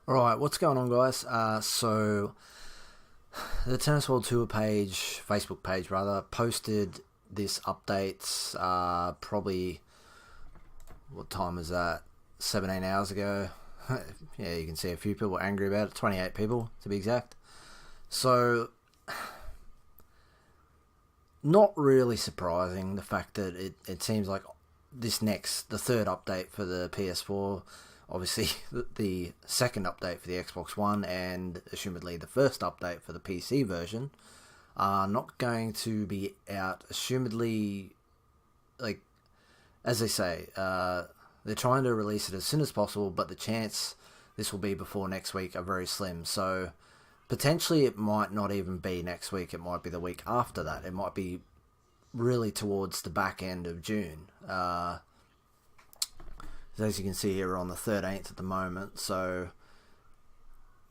Alright, what's going on, guys? So the Tennis World Tour page, Facebook page rather, posted this update probably, what time is that? 17 hours ago. Yeah, you can see a few people angry about it, 28 people to be exact. So, not really surprising the fact that it seems like the third update for the PS4, obviously the second update for the Xbox One, and assumedly the first update for the PC version, are not going to be out. Assumedly, like, as they say, they're trying to release it as soon as possible, but the chance this will be before next week are very slim. So potentially it might not even be next week. It might be the week after that. It might be really towards the back end of June. As you can see here, we're on the 13th at the moment, so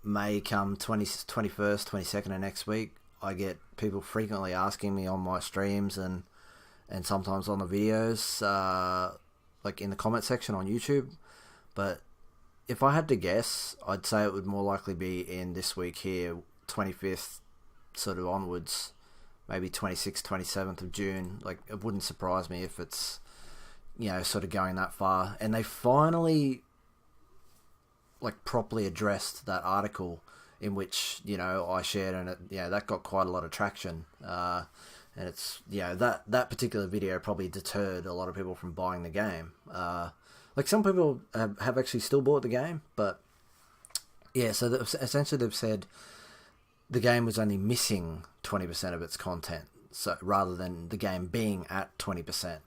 may come 21st, 22nd of next week. I get people frequently asking me on my streams and sometimes on the videos, like in the comment section on YouTube. But if I had to guess, I'd say it would more likely be in this week here, 25th sort of onwards, maybe 26th, 27th of June. Like, it wouldn't surprise me if it's, sort of going that far. And they finally, like, properly addressed that article in which, I shared, and that got quite a lot of traction. And it's, that particular video probably deterred a lot of people from buying the game. Like, some people have actually still bought the game, but yeah, so essentially they've said the game was only missing 20% of its content, so rather than the game being at 20%.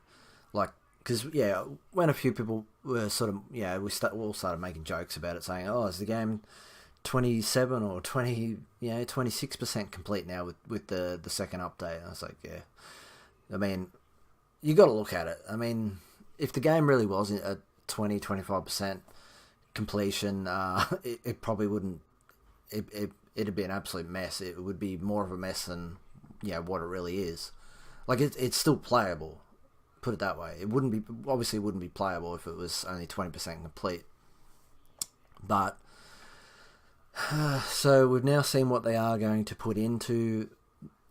Like, because when a few people were sort of we all started making jokes about it, saying, "Oh, is the game 27 or 26% complete now with the second update?" And I was like, yeah. I mean, you got to look at it. I mean, if the game really was at 25% completion, it probably wouldn't. It'd be an absolute mess. It would be more of a mess than what it really is. Like, it's still playable. Put it that way. It wouldn't be playable if it was only 20% complete. But so we've now seen what they are going to put into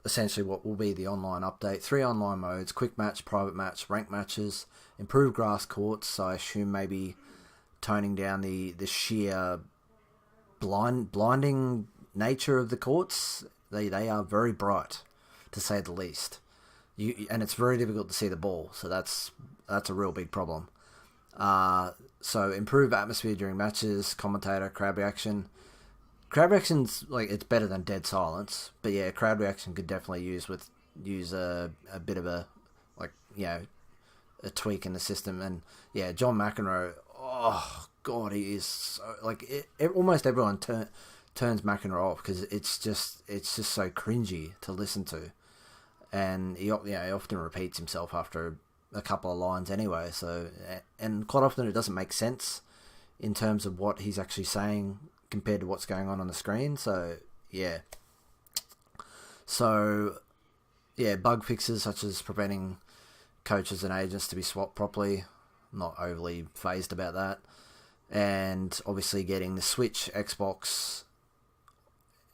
essentially what will be the online update. 3 online modes: quick match, private match, ranked matches, improved grass courts. So I assume maybe toning down the sheer blinding nature of the courts. They are very bright, to say the least. And it's very difficult to see the ball, so that's a real big problem. So improved atmosphere during matches, commentator, crowd reaction. Crowd reaction's like, it's better than dead silence, but yeah, crowd reaction could definitely use a bit of a, like, a tweak in the system. And yeah, John McEnroe, oh god, he is so, like, almost everyone turns McEnroe off because it's just so cringy to listen to. And he often repeats himself after a couple of lines anyway. So, and quite often it doesn't make sense in terms of what he's actually saying compared to what's going on the screen. So, yeah. So, yeah, bug fixes such as preventing coaches and agents to be swapped properly. Not overly phased about that. And obviously getting the Switch, Xbox,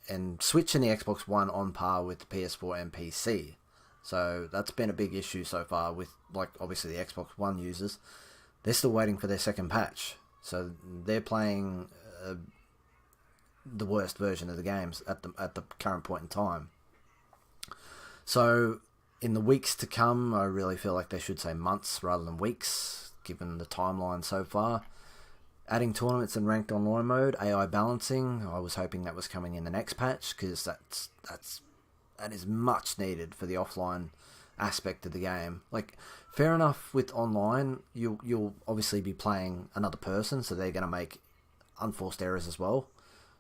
and Switch and the Xbox One on par with the PS4 and PC. So that's been a big issue so far with, like, obviously the Xbox One users. They're still waiting for their second patch. So they're playing the worst version of the games at the current point in time. So in the weeks to come, I really feel like they should say months rather than weeks, given the timeline so far. Adding tournaments and ranked online mode, AI balancing. I was hoping that was coming in the next patch, because that is much needed for the offline aspect of the game. Like, fair enough with online, you'll obviously be playing another person, so they're going to make unforced errors as well.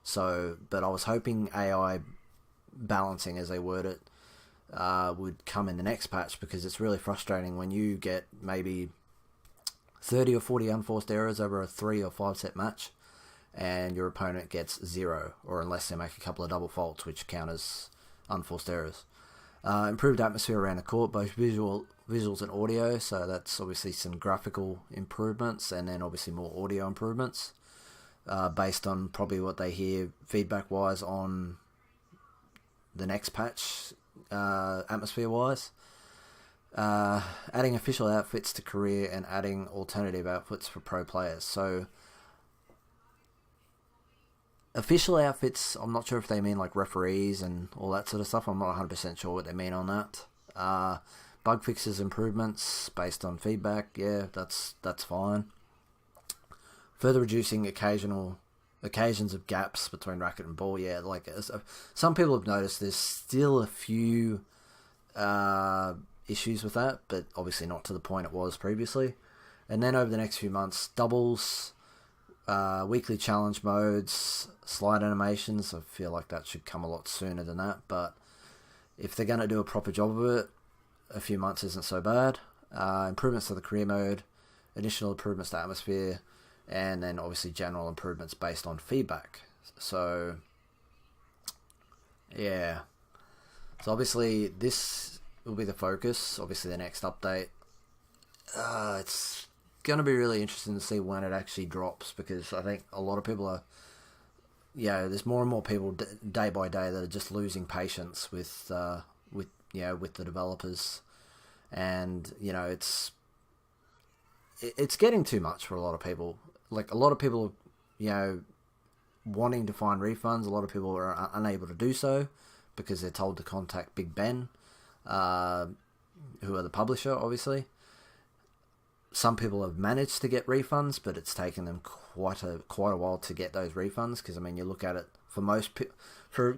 So, but I was hoping AI balancing, as they word it, would come in the next patch, because it's really frustrating when you get maybe 30 or 40 unforced errors over a 3 or 5 set match, and your opponent gets 0, or unless they make a couple of double faults, which count as unforced errors. Improved atmosphere around the court, both visuals and audio, so that's obviously some graphical improvements, and then obviously more audio improvements. based on probably what they hear feedback wise on the next patch, atmosphere wise. Adding official outfits to career and adding alternative outfits for pro players. So official outfits, I'm not sure if they mean like referees and all that sort of stuff. I'm not 100% sure what they mean on that. Bug fixes, improvements based on feedback. Yeah, that's fine. Further reducing occasions of gaps between racket and ball. Yeah, like some people have noticed there's still a few issues with that, but obviously not to the point it was previously. And then over the next few months, doubles, weekly challenge modes, slide animations. I feel like that should come a lot sooner than that, but if they're going to do a proper job of it, a few months isn't so bad. Improvements to the career mode, additional improvements to atmosphere, and then obviously general improvements based on feedback. So yeah, so obviously this will be the focus. Obviously the next update, it's going to be really interesting to see when it actually drops, because I think a lot of people are, there's more and more people day by day that are just losing patience with the developers, and it's getting too much for a lot of people. Like a lot of people, wanting to find refunds. A lot of people are unable to do so because they're told to contact Big Ben, who are the publisher, obviously. Some people have managed to get refunds, but it's taken them quite a while to get those refunds. Because you look at it, for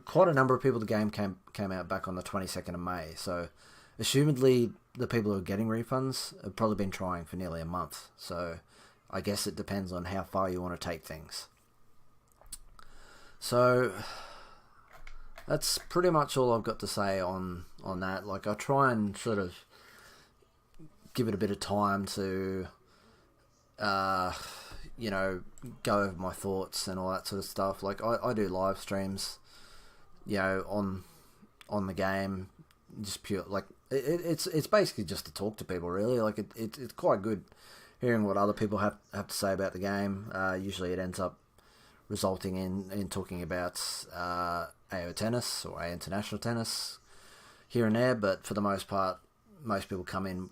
quite a number of people, the game came out back on the 22nd of May. So, assumedly, the people who are getting refunds have probably been trying for nearly a month. So, I guess it depends on how far you want to take things. So, that's pretty much all I've got to say on that. Like, I try and sort of give it a bit of time to, go over my thoughts and all that sort of stuff. Like, I do live streams, on the game, just pure, like, it's basically just to talk to people, really. Like, it's quite good hearing what other people have to say about the game. Usually it ends up resulting in talking about AO tennis or A International tennis here and there, but for the most part, most people come in,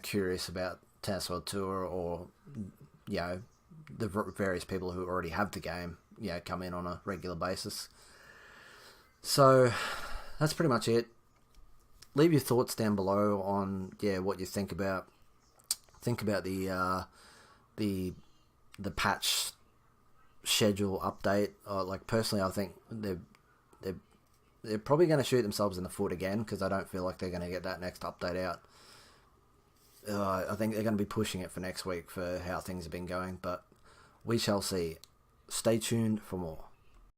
curious about Tennis World Tour, or, the various people who already have the game, come in on a regular basis. So that's pretty much it. Leave your thoughts down below on what you think about the patch schedule update. Like, personally, I think they're probably going to shoot themselves in the foot again, because I don't feel like they're going to get that next update out. I think they're going to be pushing it for next week for how things have been going, but we shall see. Stay tuned for more.